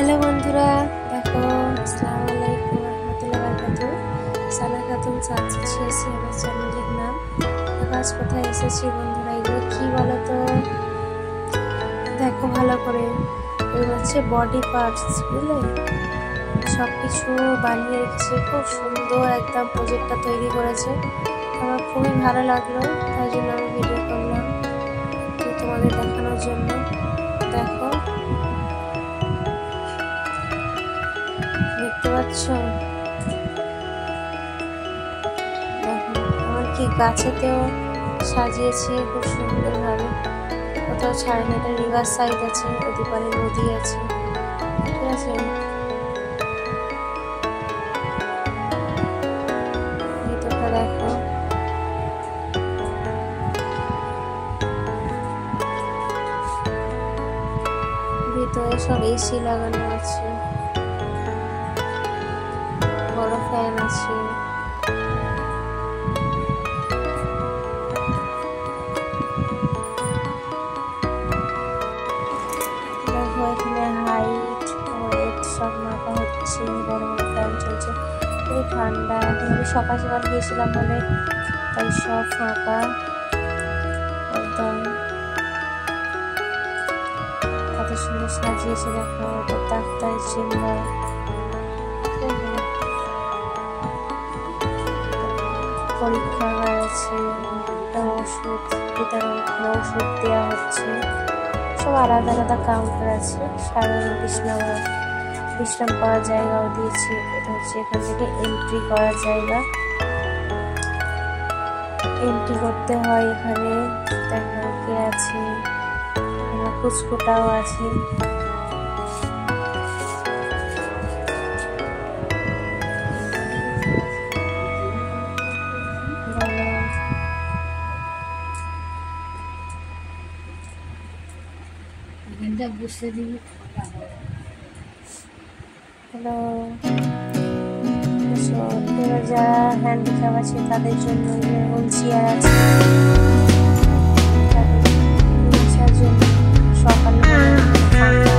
Hello বন্ধুরা, দেখো আসসালামু আলাইকুম রহমতুল্লাহি ওয়া বারাকাতুহু। সানা খাতুন চাচ্ছি আমার চ্যানেলের নাম। আজ কোথায় এসেছি বন্ধুরা, এগুলো কি বলো তো? দেখো ভালো করে, এগুলো হচ্ছে বডি পার্টস, বুঝলে? সব কিছু বানিয়ে রেখেছে, খুব সুন্দর একদম প্রজেক্টটা তৈরি করেছে। আমার খুবই ভালো লাগলো, তাই জন্য আমি ভিডিও করলাম তো তোমাদের দেখানোর জন্য। দেখো, দেখতে পাচ্ছ? দেখো আমার কি গাছেতেও সাজিয়েছে খুব সুন্দরভাবে, কোথাও ছাড়ে না। এটা রিভার সাইড আছে, ওদিকে পারে নদী আছে, ঠিক আছে? ভিতরটা দেখো, ভিতরে সব এসি লাগানো আছে, বড় ফ্যান আছে। দেখো এখানে হাইট ওয়েট সব মাপা হচ্ছে, বড় বড় ফ্যান চলছে, খুবই ঠান্ডা। এখন আমি সকাল সকাল গিয়েছিলাম বলে তাই সব ফাঁকা একদম। কত সুন্দর সাজিয়েছে দেখো, ডাক্তার চেম্বার, পরীক্ষাগার আছে, ওষুধ বিতরণ, ওষুধ দেওয়া হচ্ছে, সব আলাদা আলাদা কাউন্টার আছে। সাধারণ বিশ্রাম করার জায়গাও দিয়েছে। এটা হচ্ছে এখান থেকে এন্ট্রি করার জায়গা, এন্ট্রি করতে হয় এখানে। দেখো কে আছে, ফুচকুটাও আছে। হ্যালো, যারা হ্যান্ডিক্যাপ আছে তাদের জন্য হুইল চেয়ার আছে, তাদের জন্য সকালে ফাঁকা